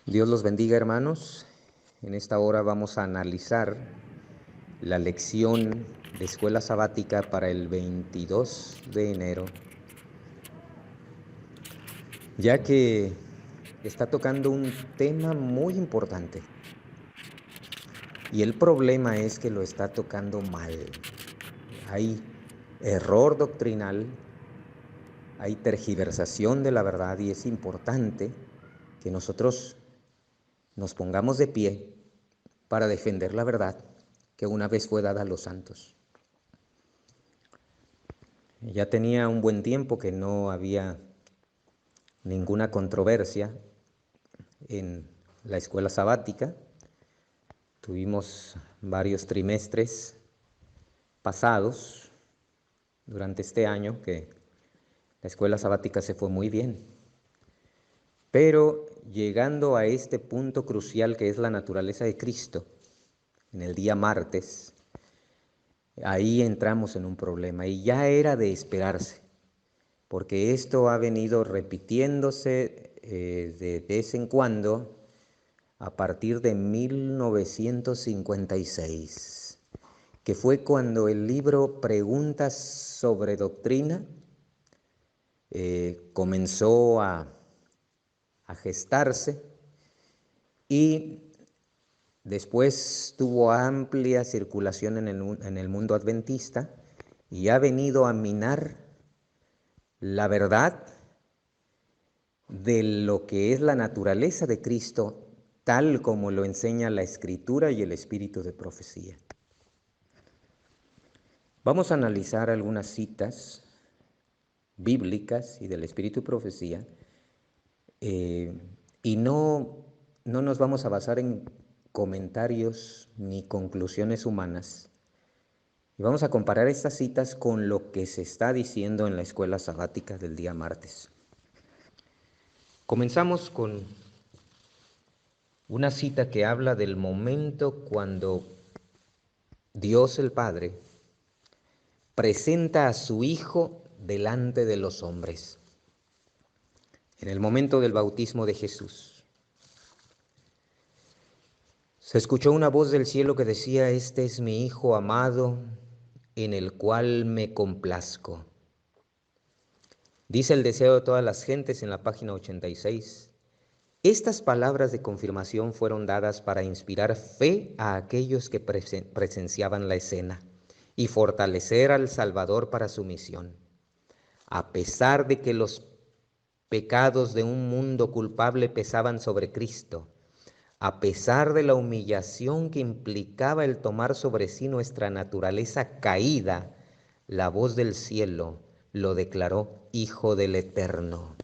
Dios los bendiga, hermanos. En esta hora vamos a analizar la lección de escuela sabática para el 22 de enero, ya que está tocando un tema muy importante. Y el problema es que lo está tocando mal. Hay error doctrinal, hay tergiversación de la verdad y es importante que nosotros nos pongamos de pie para defender la verdad que una vez fue dada a los santos. Ya tenía un buen tiempo que no había ninguna controversia en la escuela sabática. Tuvimos varios trimestres pasados durante este año que la escuela sabática se fue muy bien. Pero llegando a este punto crucial que es la naturaleza de Cristo, en el día martes, ahí entramos en un problema y ya era de esperarse, porque esto ha venido repitiéndose de vez en cuando a partir de 1956, que fue cuando el libro Preguntas sobre Doctrina comenzó a gestarse y después tuvo amplia circulación en el mundo adventista y ha venido a minar la verdad de lo que es la naturaleza de Cristo, tal como lo enseña la Escritura y el espíritu de profecía. Vamos a analizar algunas citas bíblicas y del espíritu de profecía, y no nos vamos a basar en comentarios ni conclusiones humanas. Y vamos a comparar estas citas con lo que se está diciendo en la escuela sabática del día martes. Comenzamos con una cita que habla del momento cuando Dios el Padre presenta a su Hijo delante de los hombres. En el momento del bautismo de Jesús, se escuchó una voz del cielo que decía: "Este es mi Hijo amado, en el cual me complazco". Dice el deseo de todas las gentes en la página 86. Estas palabras de confirmación fueron dadas para inspirar fe a aquellos que presenciaban la escena y fortalecer al Salvador para su misión. A pesar de que los pecados de un mundo culpable pesaban sobre Cristo, a pesar de la humillación que implicaba el tomar sobre sí nuestra naturaleza caída, la voz del cielo lo declaró Hijo del Eterno.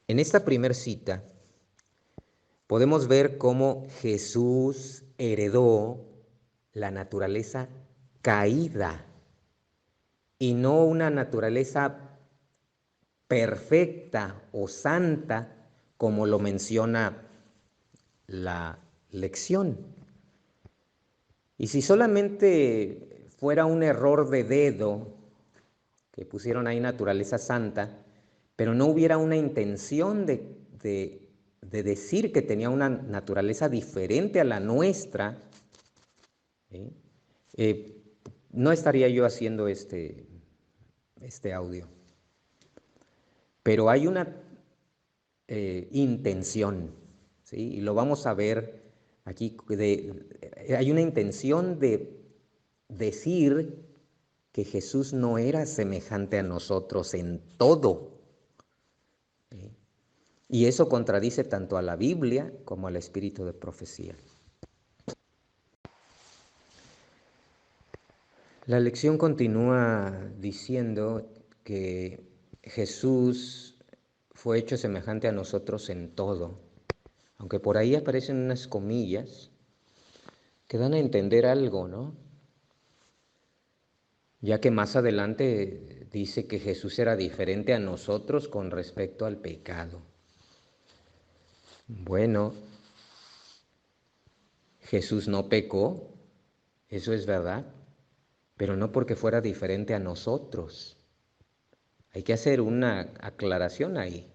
En esta primera cita podemos ver cómo Jesús heredó la naturaleza caída y no una naturaleza perfecta o santa como lo menciona la lección. Y si solamente fuera un error de dedo, que pusieron ahí naturaleza santa, pero no hubiera una intención de decir que tenía una naturaleza diferente a la nuestra, ¿sí? No estaría yo haciendo este audio. Pero hay una intención, ¿sí? Y lo vamos a ver aquí. Hay una intención de decir que Jesús no era semejante a nosotros en todo, ¿sí? Y eso contradice tanto a la Biblia como al espíritu de profecía. La lección continúa diciendo que Jesús fue hecho semejante a nosotros en todo, aunque por ahí aparecen unas comillas que dan a entender algo, ¿no? Ya que más adelante dice que Jesús era diferente a nosotros con respecto al pecado. Bueno, Jesús no pecó, eso es verdad, pero no porque fuera diferente a nosotros. Hay que hacer una aclaración ahí.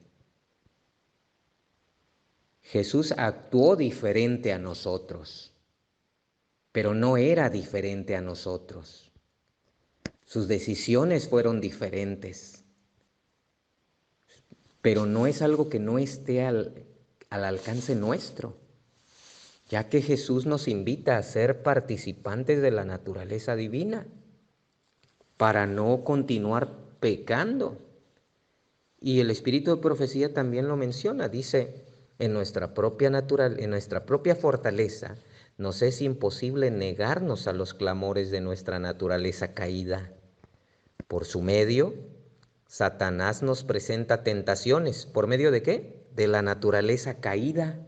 Jesús actuó diferente a nosotros, pero no era diferente a nosotros. Sus decisiones fueron diferentes, pero no es algo que no esté al alcance nuestro, ya que Jesús nos invita a ser participantes de la naturaleza divina para no continuar pecando. Y el espíritu de profecía también lo menciona, dice, en nuestra propia fortaleza, nos es imposible negarnos a los clamores de nuestra naturaleza caída. Por su medio, Satanás nos presenta tentaciones. ¿Por medio de qué? De la naturaleza caída.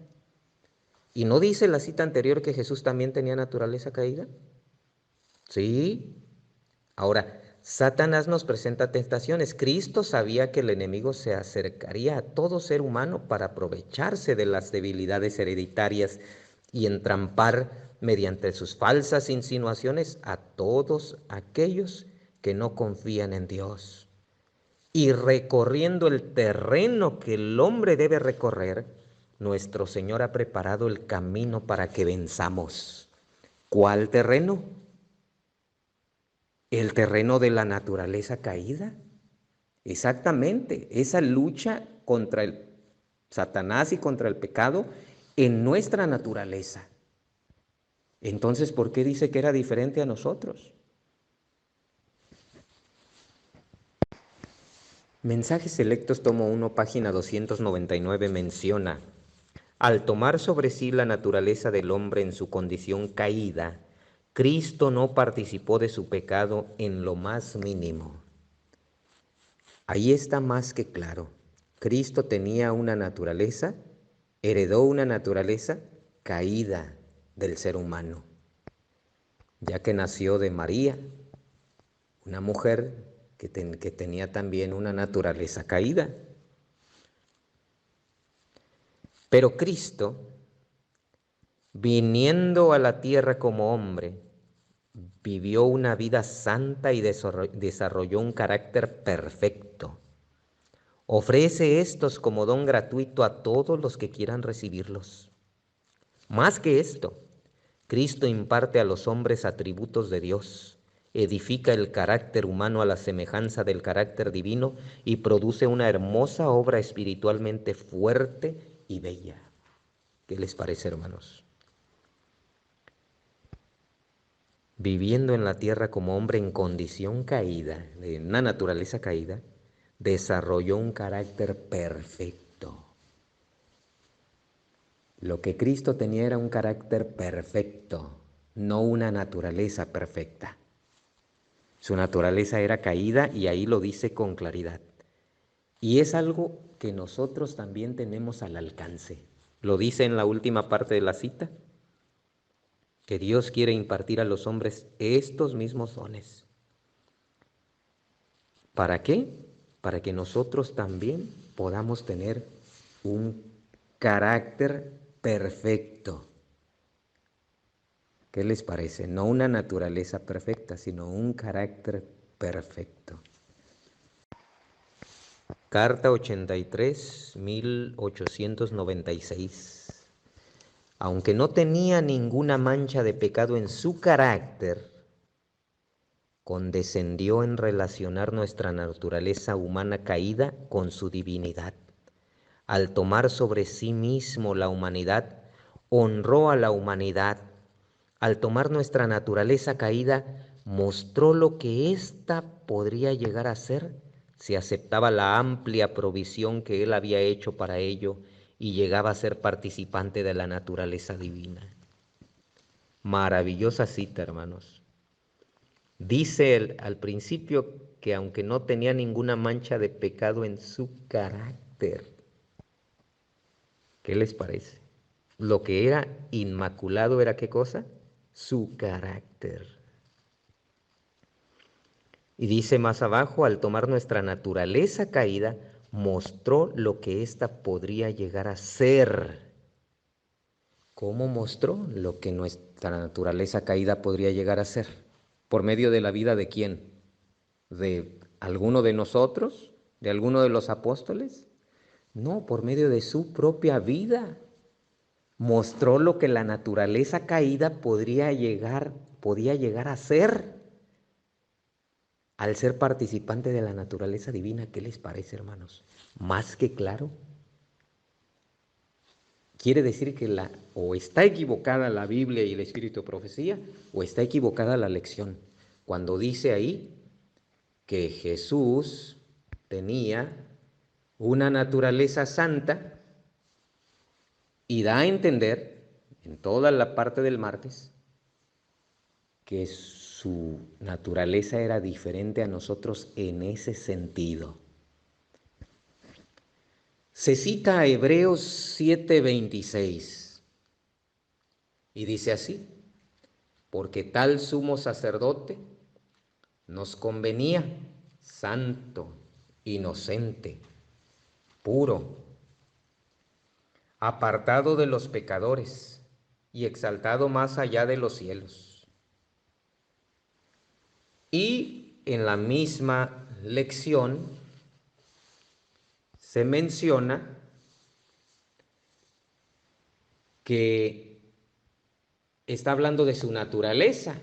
¿Y no dice la cita anterior que Jesús también tenía naturaleza caída? Sí. Ahora, Satanás nos presenta tentaciones. Cristo sabía que el enemigo se acercaría a todo ser humano para aprovecharse de las debilidades hereditarias y entrampar mediante sus falsas insinuaciones a todos aquellos que no confían en Dios. Y recorriendo el terreno que el hombre debe recorrer, nuestro Señor ha preparado el camino para que venzamos. ¿Cuál terreno? El terreno de la naturaleza caída. Exactamente, esa lucha contra el Satanás y contra el pecado en nuestra naturaleza. Entonces, ¿por qué dice que era diferente a nosotros? Mensajes Selectos, tomo 1, página 299, menciona: al tomar sobre sí la naturaleza del hombre en su condición caída, Cristo no participó de su pecado en lo más mínimo. Ahí está más que claro. Cristo tenía una naturaleza, heredó una naturaleza caída del ser humano, ya que nació de María, una mujer que tenía también una naturaleza caída. Pero Cristo, viniendo a la tierra como hombre, vivió una vida santa y desarrolló un carácter perfecto. Ofrece estos como don gratuito a todos los que quieran recibirlos. Más que esto, Cristo imparte a los hombres atributos de Dios, edifica el carácter humano a la semejanza del carácter divino y produce una hermosa obra espiritualmente fuerte y bella. ¿Qué les parece, hermanos? Viviendo en la tierra como hombre en condición caída, de una naturaleza caída, desarrolló un carácter perfecto. Lo que Cristo tenía era un carácter perfecto, no una naturaleza perfecta. Su naturaleza era caída y ahí lo dice con claridad. Y es algo que nosotros también tenemos al alcance. Lo dice en la última parte de la cita, que Dios quiere impartir a los hombres estos mismos dones. ¿Para qué? Para que nosotros también podamos tener un carácter perfecto. ¿Qué les parece? No una naturaleza perfecta, sino un carácter perfecto. Carta 83, 1896. Aunque no tenía ninguna mancha de pecado en su carácter, condescendió en relacionar nuestra naturaleza humana caída con su divinidad. Al tomar sobre sí mismo la humanidad, honró a la humanidad. Al tomar nuestra naturaleza caída, mostró lo que ésta podría llegar a ser si aceptaba la amplia provisión que Él había hecho para ello y llegaba a ser participante de la naturaleza divina. Maravillosa cita, hermanos. Dice él al principio que aunque no tenía ninguna mancha de pecado en su carácter, ¿qué les parece? Lo que era inmaculado era ¿qué cosa? Su carácter. Y dice más abajo, al tomar nuestra naturaleza caída, mostró lo que ésta podría llegar a ser. ¿Cómo mostró lo que nuestra naturaleza caída podría llegar a ser? ¿Por medio de la vida de quién? ¿De alguno de nosotros? ¿De alguno de los apóstoles? No, por medio de su propia vida. Mostró lo que la naturaleza caída podía llegar a ser al ser participante de la naturaleza divina. ¿Qué les parece, hermanos? Más que claro. Quiere decir que o está equivocada la Biblia y el Espíritu de Profecía, o está equivocada la lección. Cuando dice ahí que Jesús tenía una naturaleza santa y da a entender en toda la parte del martes que su naturaleza era diferente a nosotros en ese sentido. Se cita a Hebreos 7:26 y dice así: porque tal sumo sacerdote nos convenía santo, inocente, puro, apartado de los pecadores y exaltado más allá de los cielos. Y en la misma lección se menciona que está hablando de su naturaleza,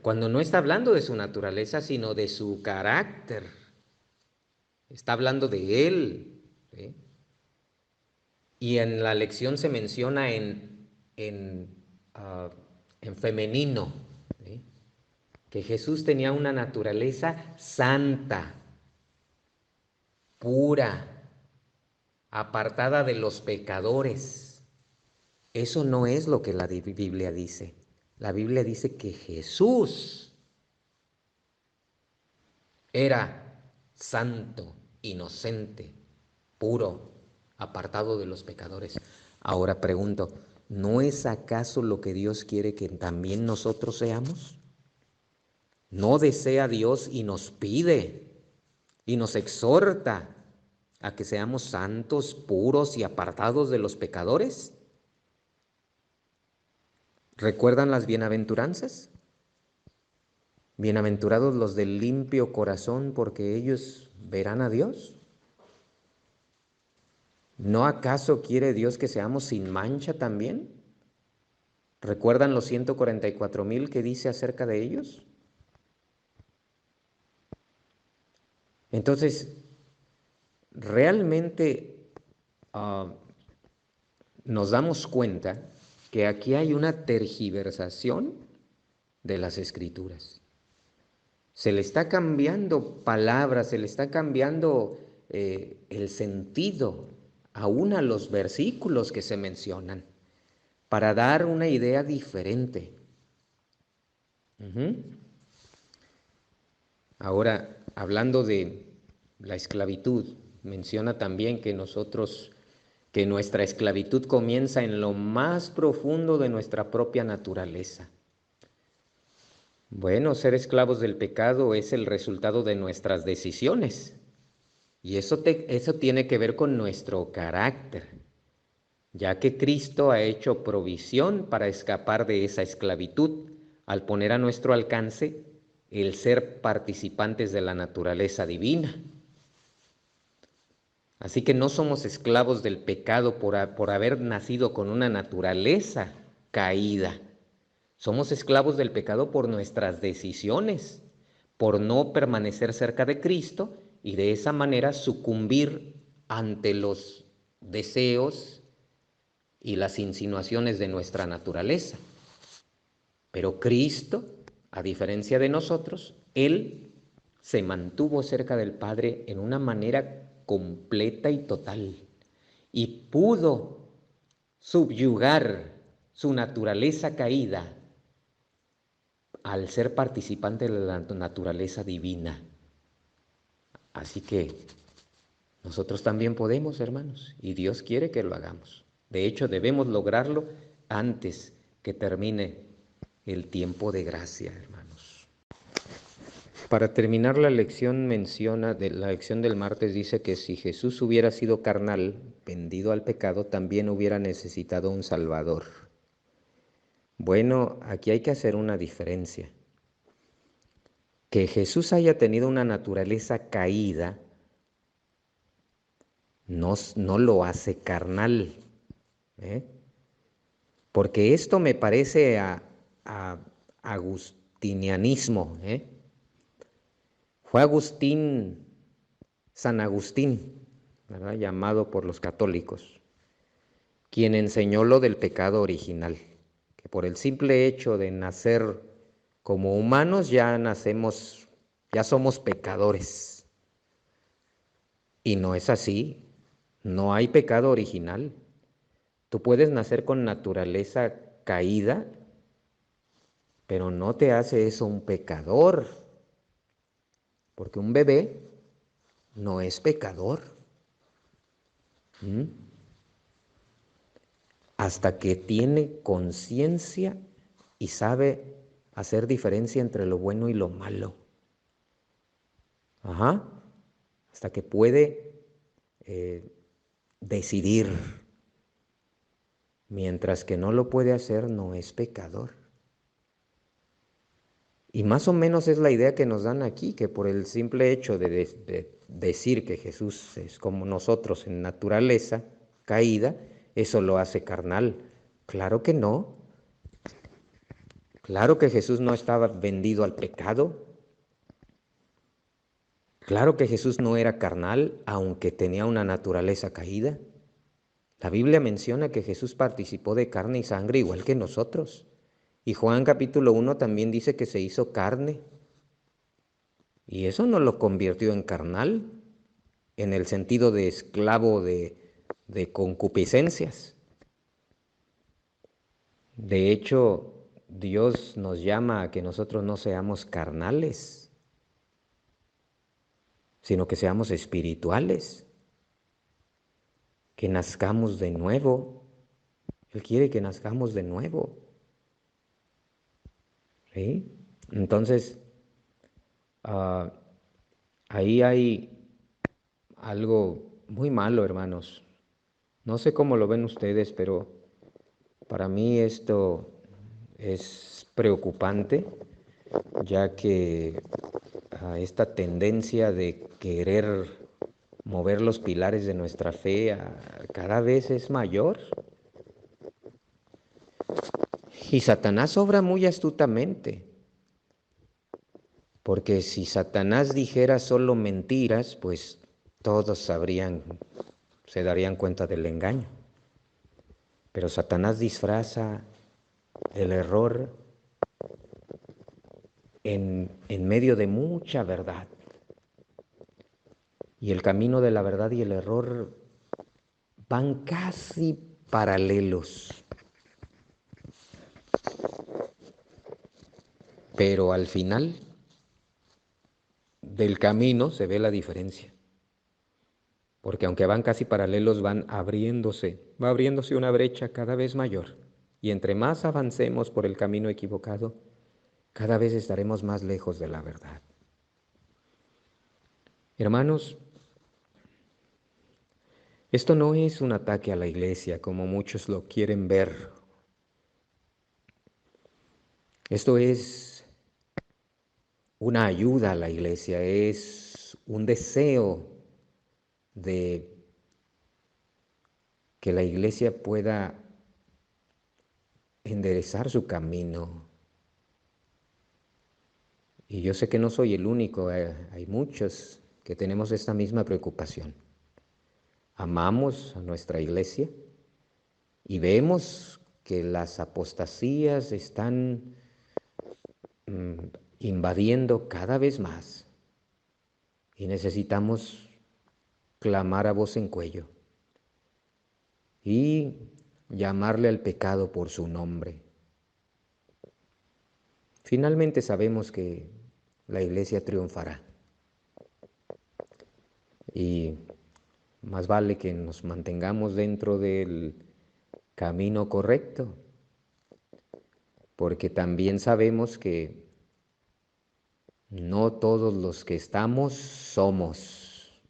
cuando no está hablando de su naturaleza, sino de su carácter. Está hablando de él, ¿sí? Y en la lección se menciona en femenino, ¿sí? Que Jesús tenía una naturaleza santa, pura, apartada de los pecadores. Eso no es lo que la Biblia dice. La Biblia dice que Jesús era santo, inocente, puro, apartado de los pecadores. Ahora pregunto, ¿no es acaso lo que Dios quiere que también nosotros seamos? ¿No desea Dios y nos pide y nos exhorta a que seamos santos, puros y apartados de los pecadores? ¿Recuerdan las bienaventuranzas? Bienaventurados los del limpio corazón, porque ellos verán a Dios. ¿No acaso quiere Dios que seamos sin mancha también? ¿Recuerdan los 144,000 que dice acerca de ellos? Entonces, realmente nos damos cuenta que aquí hay una tergiversación de las Escrituras. Se le está cambiando palabras, se le está cambiando el sentido aún a los versículos que se mencionan para dar una idea diferente. Ahora, hablando de la esclavitud, menciona también que nuestra esclavitud comienza en lo más profundo de nuestra propia naturaleza. Bueno, ser esclavos del pecado es el resultado de nuestras decisiones. Y eso tiene que ver con nuestro carácter, ya que Cristo ha hecho provisión para escapar de esa esclavitud al poner a nuestro alcance el ser participantes de la naturaleza divina. Así que no somos esclavos del pecado por haber nacido con una naturaleza caída. Somos esclavos del pecado por nuestras decisiones, por no permanecer cerca de Cristo y de esa manera sucumbir ante los deseos y las insinuaciones de nuestra naturaleza. Pero Cristo, a diferencia de nosotros, Él se mantuvo cerca del Padre en una manera completa y total y pudo subyugar su naturaleza caída al ser participante de la naturaleza divina. Así que nosotros también podemos, hermanos, y Dios quiere que lo hagamos. De hecho, debemos lograrlo antes que termine el tiempo de gracia, hermanos. Para terminar la lección la lección del martes dice que si Jesús hubiera sido carnal, vendido al pecado, también hubiera necesitado un Salvador. Bueno, aquí hay que hacer una diferencia. Que Jesús haya tenido una naturaleza caída no lo hace carnal. ¿eh? Porque esto me parece a agustinianismo, ¿eh? Fue Agustín, San Agustín, ¿verdad? Llamado por los católicos, quien enseñó lo del pecado original, que por el simple hecho de nacer como humanos ya nacemos, ya somos pecadores. Y no es así, no hay pecado original. Tú puedes nacer con naturaleza caída, pero no te hace eso un pecador, porque un bebé no es pecador. ¿Mm? Hasta que tiene conciencia y sabe hacer diferencia entre lo bueno y lo malo. Ajá. Hasta que puede decidir. Mientras que no lo puede hacer, no es pecador. Y más o menos es la idea que nos dan aquí, que por el simple hecho de decir que Jesús es como nosotros en naturaleza caída, eso lo hace carnal. Claro que no. Claro que Jesús no estaba vendido al pecado. Claro que Jesús no era carnal, aunque tenía una naturaleza caída. La Biblia menciona que Jesús participó de carne y sangre igual que nosotros. Y Juan capítulo 1 también dice que se hizo carne. Y eso no lo convirtió en carnal, en el sentido de esclavo de concupiscencias. De hecho, Dios nos llama a que nosotros no seamos carnales, sino que seamos espirituales, que nazcamos de nuevo. Él quiere que nazcamos de nuevo. ¿Sí? Entonces, ahí hay algo muy malo, hermanos. No sé cómo lo ven ustedes, pero para mí esto es preocupante, ya que esta tendencia de querer mover los pilares de nuestra fe cada vez es mayor. Y Satanás obra muy astutamente, porque si Satanás dijera solo mentiras, pues todos se darían cuenta del engaño. Pero Satanás disfraza el error en medio de mucha verdad. Y el camino de la verdad y el error van casi paralelos. Pero al final del camino se ve la diferencia. Porque aunque van casi paralelos, va abriéndose una brecha cada vez mayor. Y entre más avancemos por el camino equivocado, cada vez estaremos más lejos de la verdad. Hermanos, esto no es un ataque a la iglesia como muchos lo quieren ver. Esto es una ayuda a la iglesia, es un deseo de que la iglesia pueda enderezar su camino. Y yo sé que no soy el único, hay muchos que tenemos esta misma preocupación. Amamos a nuestra iglesia y vemos que las apostasías están invadiendo cada vez más y necesitamos clamar a voz en cuello y llamarle al pecado por su nombre. Finalmente sabemos que la iglesia triunfará y más vale que nos mantengamos dentro del camino correcto, porque también sabemos que no todos los que estamos somos.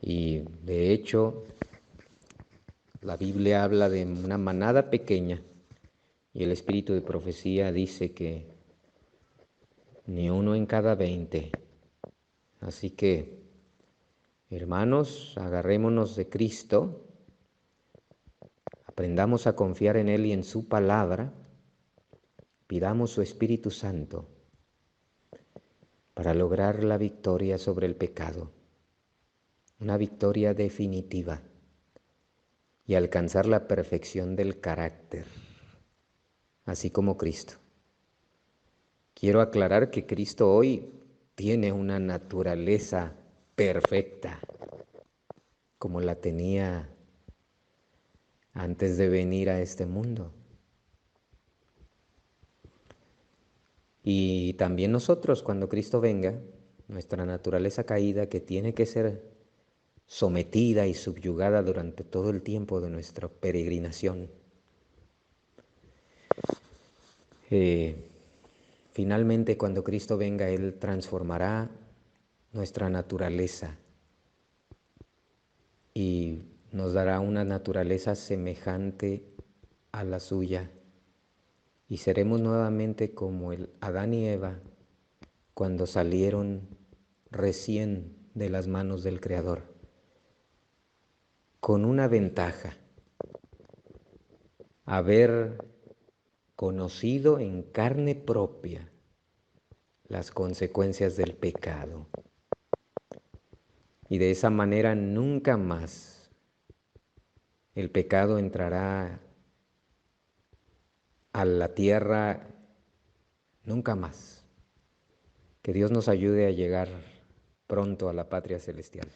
Y de hecho, la Biblia habla de una manada pequeña y el espíritu de profecía dice que ni uno en cada 20. Así que, hermanos, agarrémonos de Cristo aprendamos a confiar en Él y en su palabra, pidamos su Espíritu Santo para lograr la victoria sobre el pecado, una victoria definitiva y alcanzar la perfección del carácter, así como Cristo. Quiero aclarar que Cristo hoy tiene una naturaleza perfecta, como la tenía antes de venir a este mundo. Y también nosotros, cuando Cristo venga, nuestra naturaleza caída, que tiene que ser sometida y subyugada durante todo el tiempo de nuestra peregrinación, finalmente cuando Cristo venga, Él transformará nuestra naturaleza y nos dará una naturaleza semejante a la suya. Y seremos nuevamente como el Adán y Eva cuando salieron recién de las manos del Creador, con una ventaja: haber conocido en carne propia las consecuencias del pecado. Y de esa manera nunca más el pecado entrará a la tierra, nunca más. Que Dios nos ayude a llegar pronto a la patria celestial.